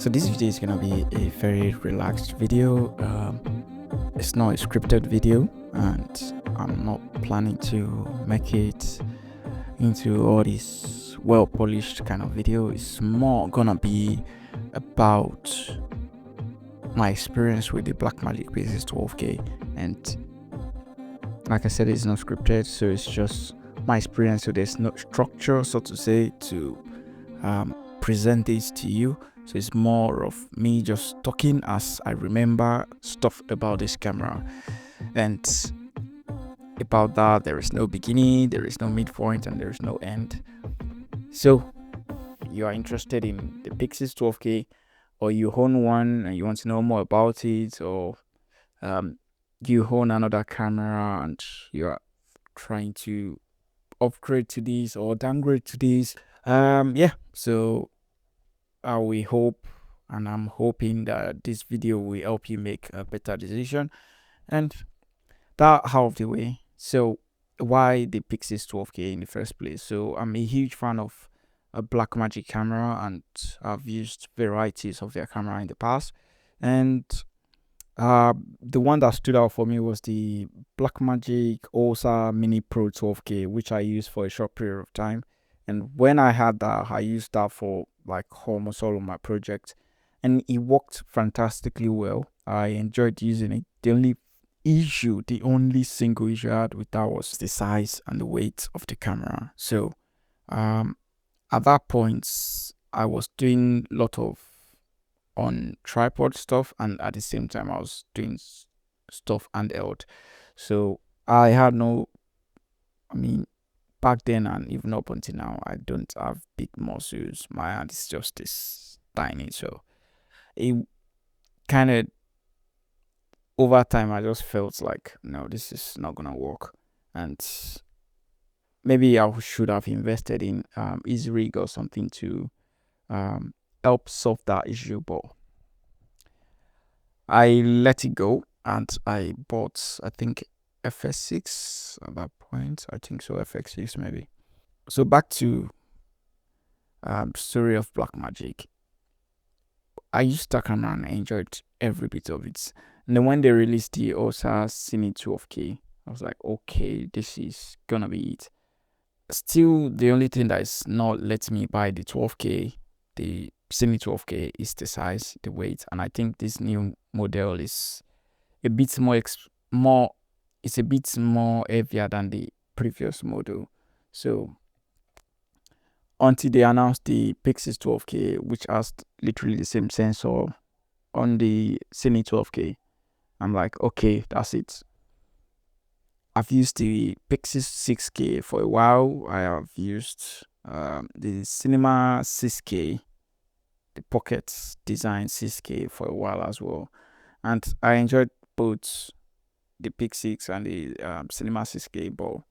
So this video is gonna be a very relaxed video. It's not a scripted video, and I'm not planning to make it into all this well polished kind of video. It's more gonna be about my experience with the Blackmagic Pyxis 12K, and like I said, it's not scripted, so it's just my experience. So there's no structure, so to say, to present this to you. So it's more of me just talking as I remember stuff about this camera, and about that there is no beginning, there is no midpoint, and there is no end. So you are interested in the PYXIS 12K, or you own one and you want to know more about it, or you own another camera and you are trying to upgrade to this or downgrade to this, so we hope, and I'm hoping that this video will help you make a better decision. And that out of the way, so why the PYXIS 12K in the first place? So I'm a huge fan of a Blackmagic camera, and I've used varieties of their camera in the past, and the one that stood out for me was the Blackmagic Ultra Mini Pro 12K, which I used for a short period of time. And when I had that, I used that for like almost all of my projects, and it worked fantastically well. I enjoyed using it. The only single issue I had with that was the size and the weight of the camera. So at that point, I was doing a lot of on tripod stuff, and at the same time I was doing stuff handheld. So I had back then and even up until now, I don't have big muscles. My hand is just this tiny. So it kind of, over time, I just felt like, no, this is not gonna work, and maybe I should have invested in Easy Rig or something to help solve that issue. But I let it go, and I bought, I think, FX6 at that point. I think so, FX6 maybe. So back to story of Blackmagic. I used that camera and I enjoyed every bit of it. And then when they released the OSA Cine 12K, I was like, okay, this is gonna be it. Still, the only thing that is not letting me buy the 12K, the Cine 12K, is the size, the weight, and I think this new model is a bit it's a bit more heavier than the previous model. So until they announced the PYXIS 12K, which has literally the same sensor on the Cine 12K, I'm like, okay, that's it. I've used the PYXIS 6K for a while. I have used the Cinema 6K, the Pocket Design 6K, for a while as well, and I enjoyed both the PYXIS and the Cinema 6K. But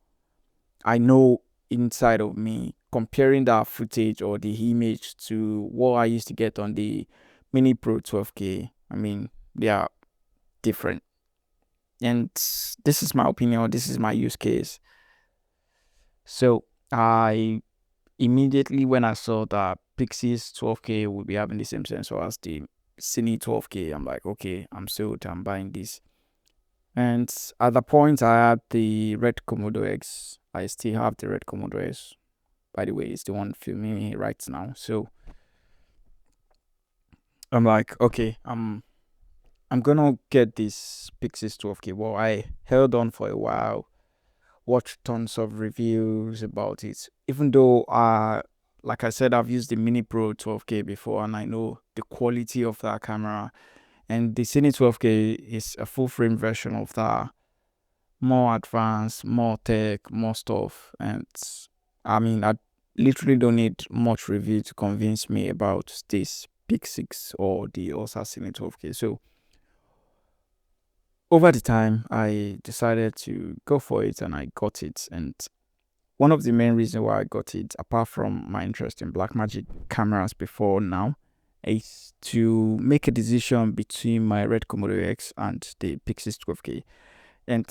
I know inside of me, comparing that footage or the image to what I used to get on the Mini Pro 12K, they are different. And this is my opinion, this is my use case. So I immediately, when I saw that PYXIS 12K would be having the same sensor as the Cine 12K, I'm like, okay, I'm sold, I'm buying this. And at the point, I had the Red Komodo-X. I still have the Red Komodo-X. By the way, it's the one filming me right now. So I'm like, okay, I'm gonna get this PYXIS 12K. Well, I held on for a while, watched tons of reviews about it. Even though, like I said, I've used the Mini Pro 12K before, and I know the quality of that camera. And the Cine 12K is a full frame version of that, more advanced, more tech, more stuff. And I literally don't need much review to convince me about this PYXIS or the OSA Cine 12K. So over the time, I decided to go for it, and I got it. And one of the main reasons why I got it, apart from my interest in Blackmagic cameras before now, is to make a decision between my Red Komodo-X and the PYXIS 12K. And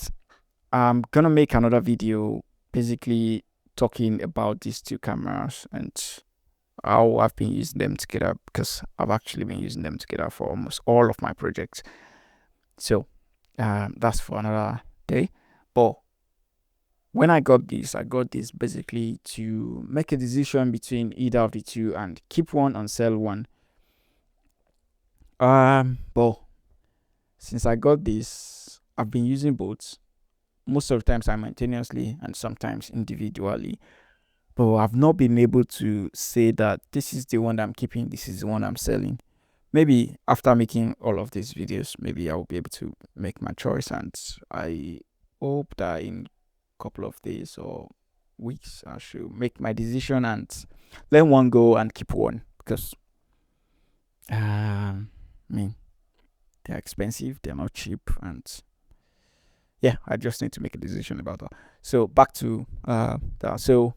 I'm gonna make another video basically talking about these two cameras and how I've been using them together, because I've actually been using them together for almost all of my projects. So that's for another day. But when I got this basically to make a decision between either of the two and keep one and sell one. But since I got this, I've been using both. Most of the time simultaneously and sometimes individually. But I've not been able to say that this is the one that I'm keeping, this is the one I'm selling. Maybe after making all of these videos, maybe I will be able to make my choice, and I hope that in a couple of days or weeks I should make my decision and let one go and keep one, because I mean, they're expensive, they're not cheap, and yeah, I just need to make a decision about that. So back to that. So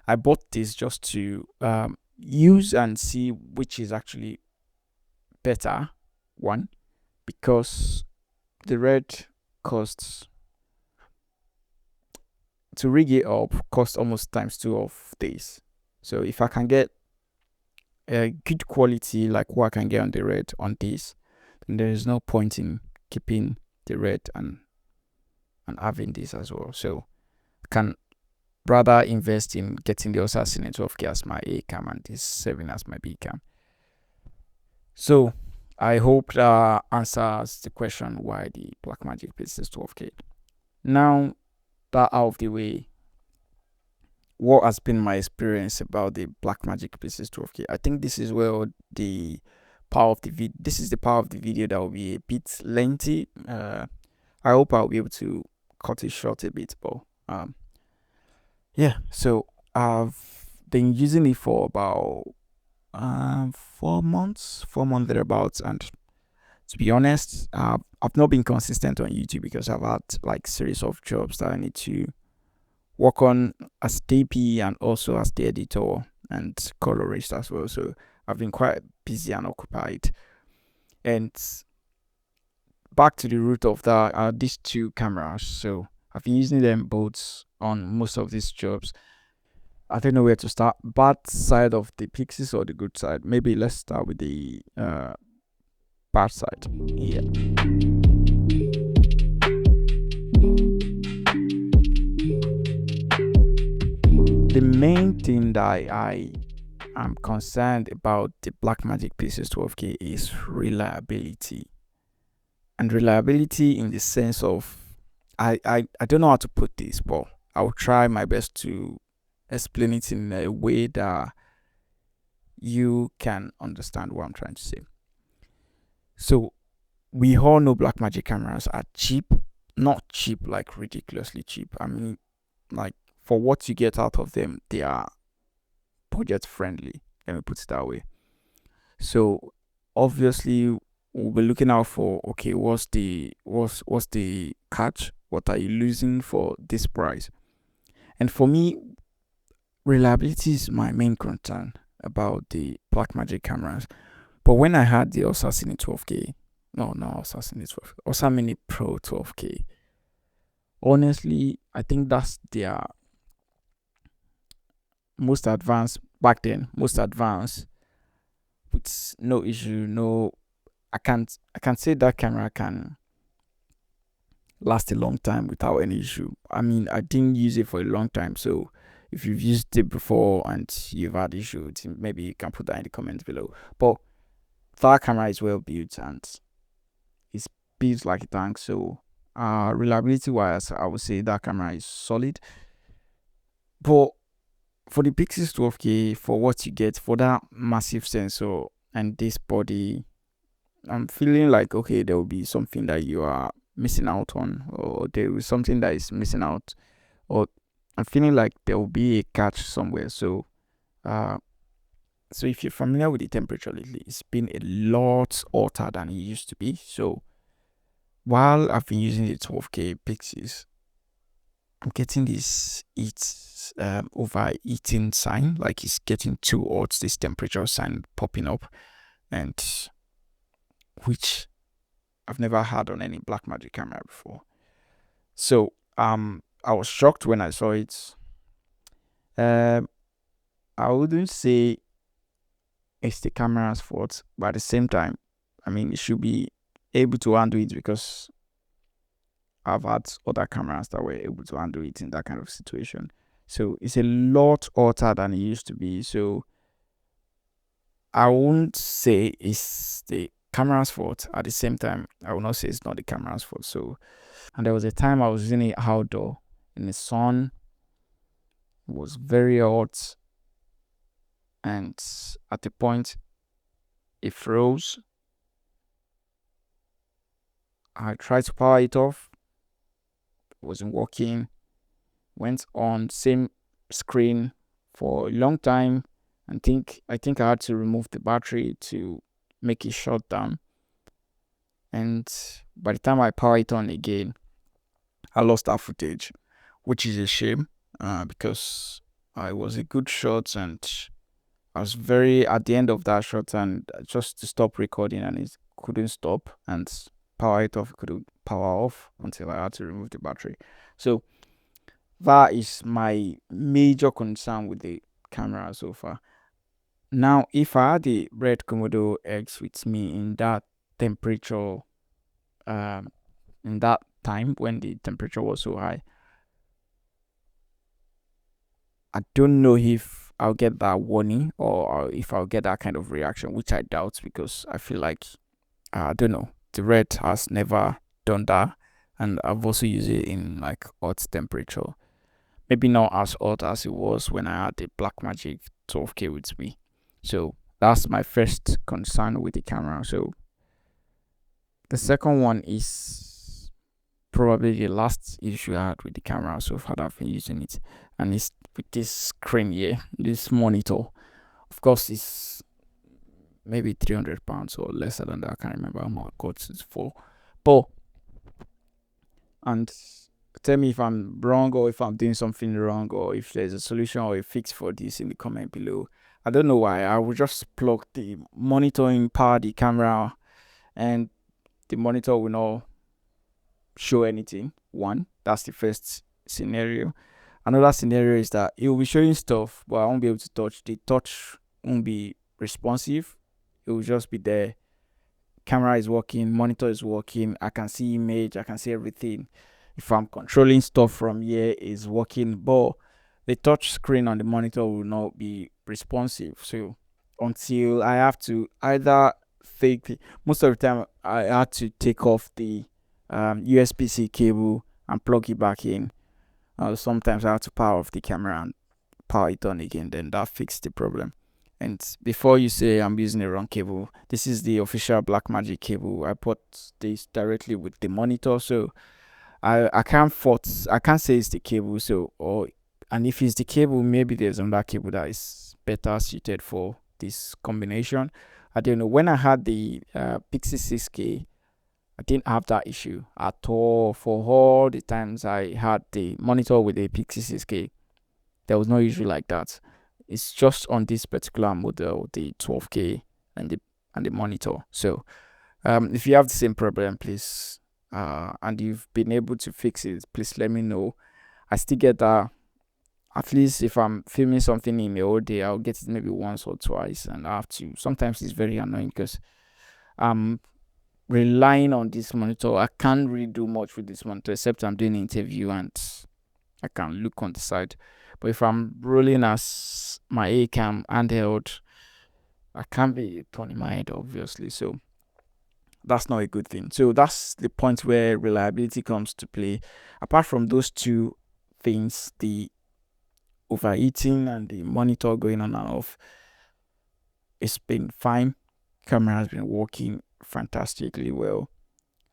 I bought this just to use and see which is actually better. One, because the red costs, to rig it up, cost almost times 2 of this. So if I can get a good quality like what I can get on the red on this, then there is no point in keeping the red and having this as well. So I can rather invest in getting the Assassin 12K as my A cam and this 7 as my B cam. So I hope that answers the question why the Blackmagic Pyxis 12K. Now that out of the way, what has been my experience about the Blackmagic Pyxis 12K? I think this is where the power of the video. This is the power of the video that will be a bit lengthy. I hope I'll be able to cut it short a bit, but yeah. So I've been using it for about 4 months thereabouts, and to be honest, I've not been consistent on YouTube because I've had like series of jobs that I need to work on as DP and also as the editor and colorist as well. So I've been quite busy and occupied. And back to the root of that, these two cameras. So I've been using them both on most of these jobs. I don't know where to start. Bad side of the Pyxis or the good side? Maybe let's start with the bad side. Yeah. The main thing that I am concerned about the Blackmagic Pyxis 12K is reliability. And reliability in the sense of, I don't know how to put this, but I'll try my best to explain it in a way that you can understand what I'm trying to say. So we all know Blackmagic cameras are cheap, not cheap like ridiculously cheap. I mean, like for what you get out of them, they are budget friendly. Let me put it that way. So obviously we'll be looking out for, okay, what's the catch? What are you losing for this price? And for me, reliability is my main concern about the Blackmagic cameras. But when I had the Assassin 12K, no, Assassin 12, Assassin Mini Pro 12K, honestly, I think that's their most advanced back then, most advanced, with no issue. No, I can't say that camera can last a long time without any issue. I mean, I didn't use it for a long time, so if you've used it before and you've had issues, maybe you can put that in the comments below. But that camera is well built and it's built like a tank, so reliability wise, I would say that camera is solid. But for the PYXIS 12K, for what you get for that massive sensor and this body, I'm feeling like, okay, there will be something that you are missing out on, or there is something that is missing out, or I'm feeling like there will be a catch somewhere. So so if you're familiar with the temperature lately, it's been a lot hotter than it used to be. So while I've been using the 12K Pyxis, I'm getting this overheating sign, like it's getting too hot, this temperature sign popping up, and which I've never had on any Blackmagic camera before. So I was shocked when I saw it. I wouldn't say it's the camera's fault, but at the same time, I mean, it should be able to handle it because I've had other cameras that were able to handle it in that kind of situation. So it's a lot hotter than it used to be. So I won't say it's the camera's fault. At the same time, I will not say it's not the camera's fault. So, and there was a time I was using it outdoor in the sun. It was very hot, and at the point it froze. I tried to power it off. It wasn't working. Went on same screen for a long time. I think I had to remove the battery to make it shut down. And by the time I power it on again, I lost that footage, which is a shame because it was a good shot and I was very at the end of that shot and just to stop recording and it couldn't stop and power it off, couldn't power off until I had to remove the battery. So that is my major concern with the camera so far. Now, if I had the Red Komodo-X with me in that temperature, in that time when the temperature was so high, I don't know if I'll get that warning or if I'll get that kind of reaction, which I doubt because I feel like, I don't know, the Red has never done that. And I've also used it in like hot temperature. Maybe not as hot as it was when I had the Blackmagic 12K with me. So that's my first concern with the camera. So the second one is probably the last issue I had with the camera so far that I've been using it, and it's with this screen here, this monitor. Of course, it's maybe £300 or lesser than that. I can't remember how much it's for. But and tell me if I'm wrong or if I'm doing something wrong or if there's a solution or a fix for this in the comment below. I don't know why. I will just plug the monitor in, power the camera, and the monitor will not show anything. One, that's the first scenario. Another scenario is that it will be showing stuff, but I won't be able to touch. The touch won't be responsive. It will just be there. Camera is working, monitor is working. I can see image, I can see everything. If I'm controlling stuff from here, is working, but the touch screen on the monitor will not be responsive. So until I have to either take most of the time I had to take off the USB-C cable and plug it back in. Sometimes I have to power off the camera and power it on again. Then that fixed the problem. And before you say I'm using the wrong cable, this is the official Blackmagic cable. I put this directly with the monitor, so I can't say it's the cable. So and if it's the cable, maybe there's another cable that is better suited for this combination. I don't know. When I had the PYXIS 12K, I didn't have that issue at all. For all the times I had the monitor with the PYXIS 12K, there was no issue like that. It's just on this particular model, the 12K and the monitor. So if you have the same problem, please, and you've been able to fix it, please let me know. I still get that. At least if I'm filming something in the whole day, I'll get it maybe once or twice, and I have to. Sometimes it's very annoying because I'm relying on this monitor. I can't really do much with this monitor except I'm doing an interview and I can look on the side. But if I'm rolling as my A cam handheld, I can't be turning my head, obviously. So that's not a good thing. So that's the point where reliability comes to play. Apart from those two things, the overheating and the monitor going on and off, it's been fine. Camera has been working fantastically well.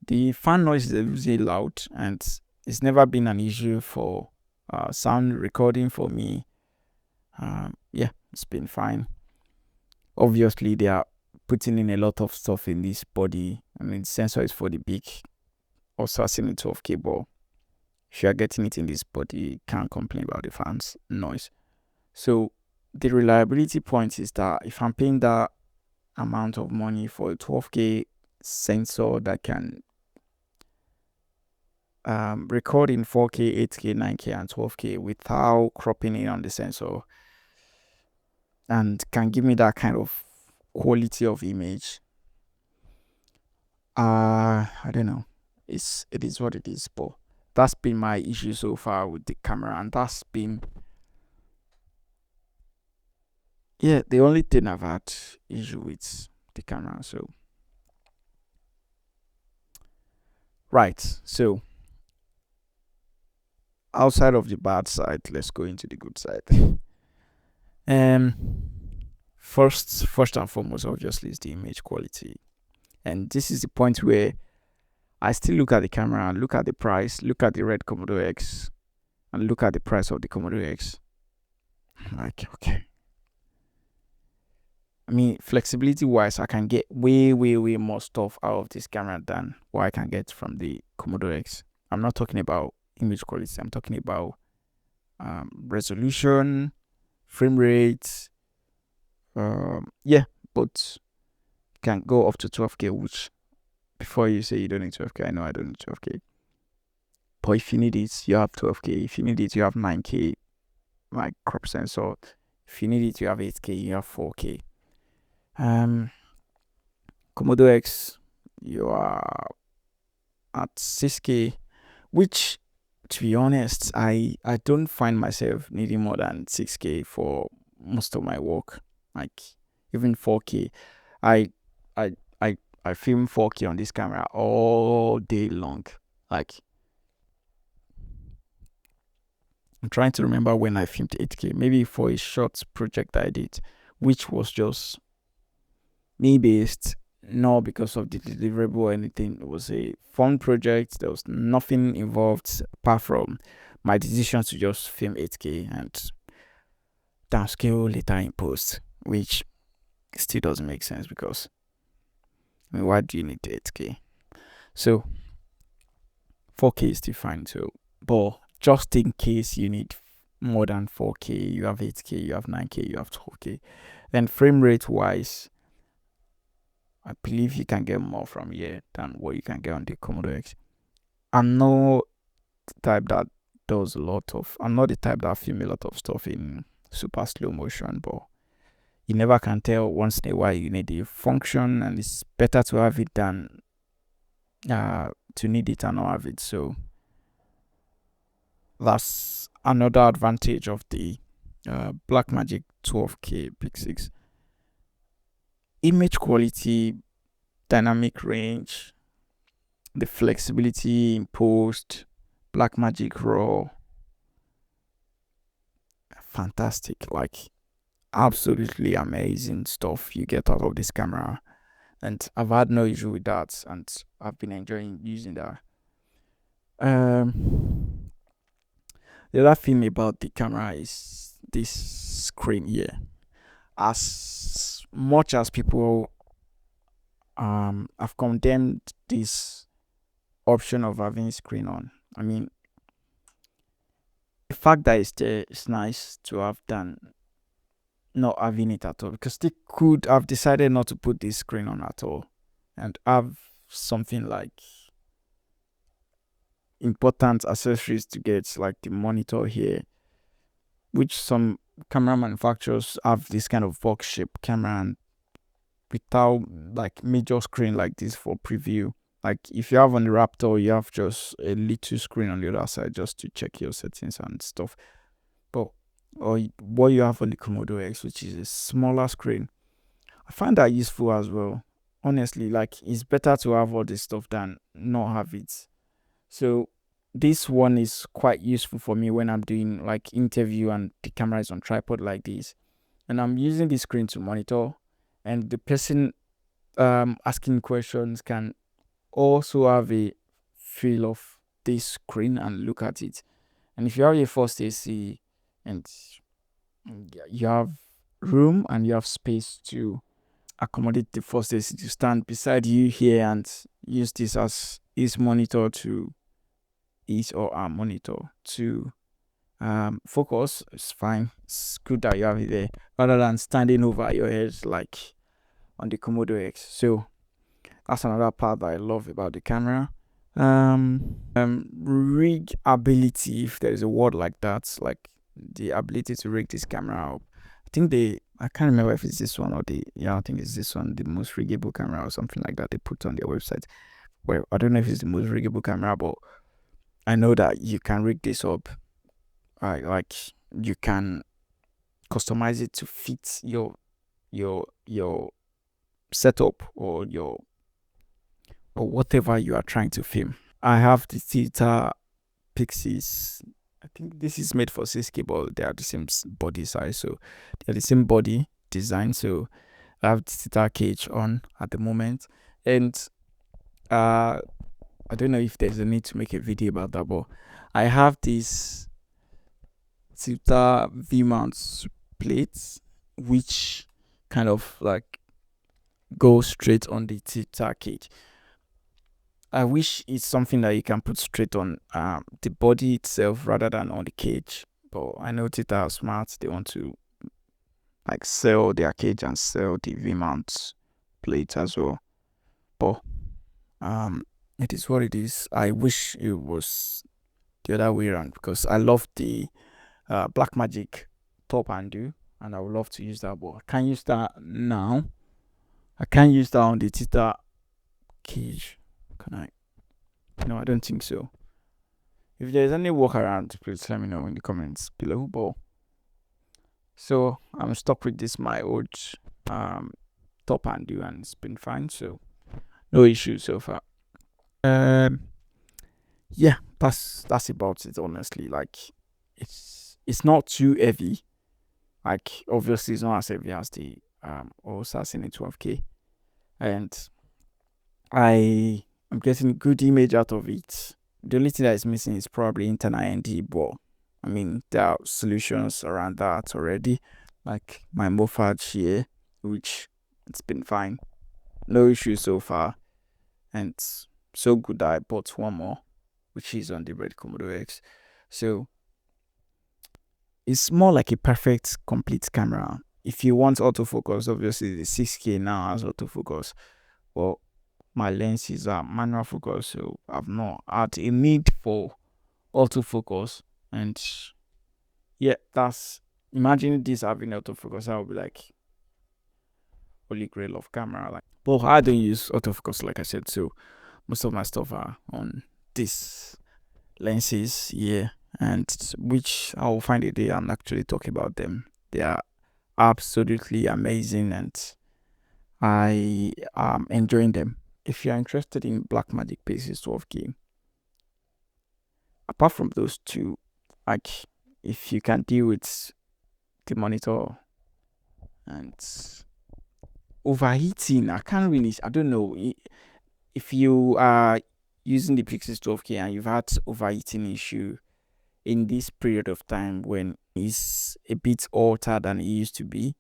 The fan noise is really loud and it's never been an issue for sound recording for me. Yeah, it's been fine. Obviously, they are putting in a lot of stuff in this body. I mean, the sensor is for the big, also in 12K, but if you are getting it in this body, you can't complain about the fans noise. So the reliability point is that if I'm paying that amount of money for a 12K sensor that can record in 4K, 8K, 9K, and 12K without cropping in on the sensor, and can give me that kind of quality of image, I don't know. It is what it is, but that's been my issue so far with the camera, and that's been, yeah, the only thing I've had issue with the camera. So right, so outside of the bad side, let's go into the good side. um first and foremost, obviously, is the image quality, and this is the point where I still look at the camera, look at the price, look at the Red Komodo-X, and look at the price of the Komodo-X. I'm like, okay. I mean, flexibility wise, I can get way, way, way more stuff out of this camera than what I can get from the Komodo-X. I'm not talking about image quality, I'm talking about resolution, frame rate. Yeah, but can go up to 12K, which before you say you don't need 12K, I know I don't need 12K. But if you need it, you have 12K. If you need it, you have 9K, like crop sensor. If you need it, you have 8K, you have 4K. Komodo-X, you are at 6K, which, to be honest, I don't find myself needing more than 6K for most of my work. Like even 4K, I I I film 4K on this camera all day long. Like, I'm trying to remember when I filmed 8K, maybe for a short project I did, which was just me based, not because of the deliverable or anything. It was a fun project. There was nothing involved apart from my decision to just film 8K and downscale later in post, which still doesn't make sense because, I mean, why do you need 8K? So 4K is still fine too, but just in case you need more than 4K, you have 8K, you have 9K, you have 12K. Then frame rate wise, I believe you can get more from here than what you can get on the Komodo-X. I'm not the type that does a lot of, I'm not the type that film a lot of stuff in super slow motion, but you never can tell. Once in a while you need a function, and it's better to have it than to need it and not have it. So that's another advantage of the Blackmagic 12K Pyxis. Image quality, dynamic range, the flexibility in post, Blackmagic RAW, fantastic. Like, absolutely amazing stuff you get out of this camera, and I've had no issue with that, and I've been enjoying using that. The other thing about the camera is this screen here. As much as people have condemned this option of having screen on, I mean, the fact that it's there is nice to have than not having it at all, because they could have decided not to put this screen on at all and have something like important accessories to get, like the monitor here, which some camera manufacturers have this kind of box shaped camera, and without like major screen like this for preview. Like if you have on the Raptor, you have just a little screen on the other side just to check your settings and stuff. But or what you have on the Komodo-X, which is a smaller screen, I find that useful as well. Honestly, like it's better to have all this stuff than not have it. So this one is quite useful for me when I'm doing like interview and the camera is on tripod like this, and I'm using the screen to monitor, and the person asking questions can also have a feel of this screen and look at it. And if you have a first AC and you have room and you have space to accommodate the first AC to stand beside you here and use this as his monitor to his or our monitor to focus, it's fine. It's good that you have it there rather than standing over your head like on the Komodo-X. So that's another part that I love about the camera. Rig ability, if there is a word like that, like the ability to rig this camera up. I think I can't remember if it's this one or I think it's this one, the most riggable camera or something like that they put on their website. Well, I don't know if it's the most riggable camera, but I know that you can rig this up. Like you can customize it to fit your setup or whatever you are trying to film. I have the Theta Pyxis. I think this is made for 6K, but they are the same body size, so they're the same body design. So I have the Theta cage on at the moment, and I don't know if there's a need to make a video about that, but I have this Theta V-mount plates, which kind of like go straight on the Theta cage. I wish it's something that you can put straight on the body itself rather than on the cage. But I know Theta are smart. They want to like sell their cage and sell the V-mount plate as well. But it is what it is. I wish it was the other way around because I love the Blackmagic top handle and I would love to use that, but I can't use that now. I can't use that on the Theta cage. Can I? No, I don't think so. If there's any workaround, please let me know in the comments below. But so I'm stuck with this my old top handle and it's been fine, so no issues so far. Yeah, that's about it, honestly. Like it's not too heavy. Like obviously it's not as heavy as the Assassin 12K, and I'm getting good image out of it. The only thing that is missing is probably internal ND, but I mean there are solutions around that already, like my Mofad here, which it's been fine, no issues so far, and so good that I bought one more, which is on the Red Komodo-X. So it's more like a perfect complete camera. If you want autofocus, obviously the 6K now has autofocus. Well, my lenses are manual focus, so I've not had a need for autofocus. And yeah, that's, imagine this having autofocus, I would be like holy grail of camera. Like, but I don't use autofocus, like I said, so most of my stuff are on this lenses here, and which I'll find a day and actually talk about them. They are absolutely amazing and I am enjoying them. If you're interested in Blackmagic Pyxis 12K, apart from those two, like if you can deal with the monitor and overheating, I don't know if you are using the PYXIS 12K and you've had overheating issue in this period of time when it's a bit altered than it used to be,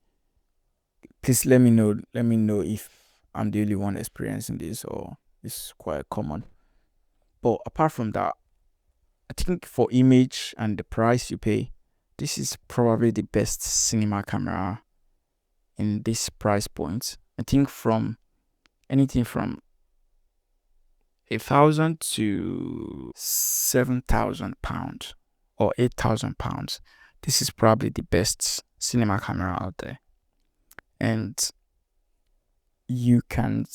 please let me know if I'm the only one experiencing this or it's quite common. But apart from that, I think for image and the price you pay, this is probably the best cinema camera in this price point. I think from anything from 1,000 to 7,000 pounds or 8,000 pounds, this is probably the best cinema camera out there. And you can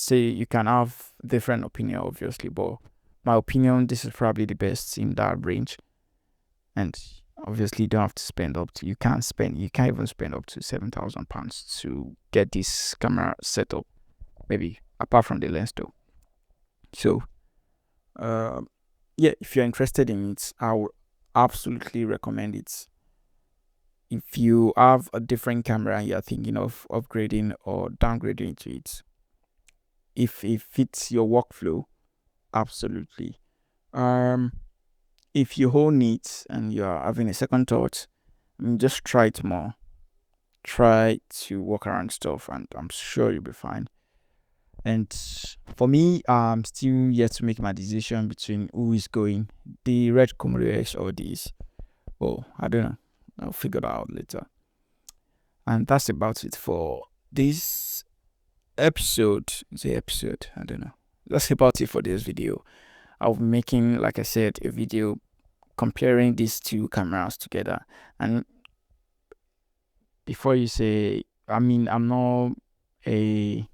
have different opinion, obviously, but my opinion, this is probably the best in that range. And obviously you don't have to spend you can't even spend up to 7,000 pounds to get this camera set up, maybe apart from the lens though. So yeah, if you're interested in it, I would absolutely recommend it. If you have a different camera and you're thinking of upgrading or downgrading to it, if it fits your workflow, absolutely. If you own it and you're having a second thought, just try it more. Try to work around stuff and I'm sure you'll be fine. And for me, I'm still yet to make my decision between who is going, the Red Komodo-X or this. Oh, I don't know. I'll figure it out later. And that's about it for this episode. I don't know. That's about it for this video. I'll be making, like I said, a video comparing these two cameras together. And before you say I mean, I'm not a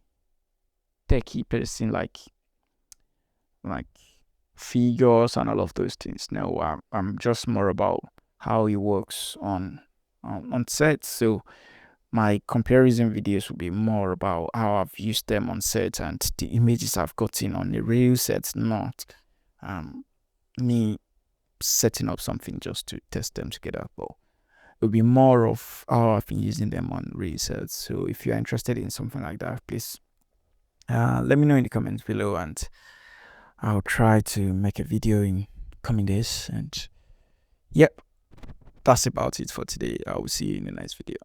techie person like figures and all of those things. No, I'm just more about how it works on set. So my comparison videos will be more about how I've used them on set and the images I've gotten on the real set, not me setting up something just to test them together. But it'll be more of how I've been using them on real sets. So if you're interested in something like that, please let me know in the comments below, and I'll try to make a video in coming days. And yep, that's about it for today. I will see you in the next video.